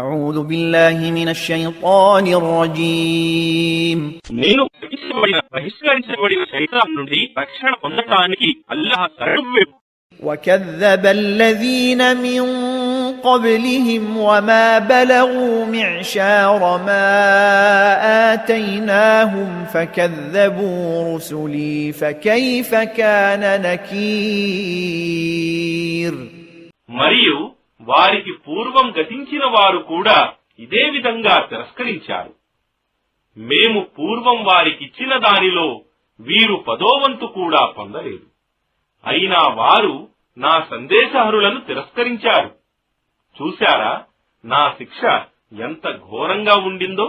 أعوذ بالله من الشيطان الرجيم నేను బహిష్కరించబడిన శైతాను నుండి రక్షణ పొందటానికి అల్లాహ్ శరణు. وكذب الذين من قبلهم وما بلغوا معشار ما آتيناهم فكذبوا رسلي فكيف كان نكير. మరియు వారికి పూర్వం గతించిన వారు కూడా ఇదే విధంగా తిరస్కరించారు. మేము పూర్వం వారికిచ్చిన దానిలో వీరు 10వ వంతు కూడా పొందలేదు. అయినా వారు నా సందేశహరులను తిరస్కరించారు. చూశారా నా శిక్ష ఎంత ఘోరంగా ఉండిందో.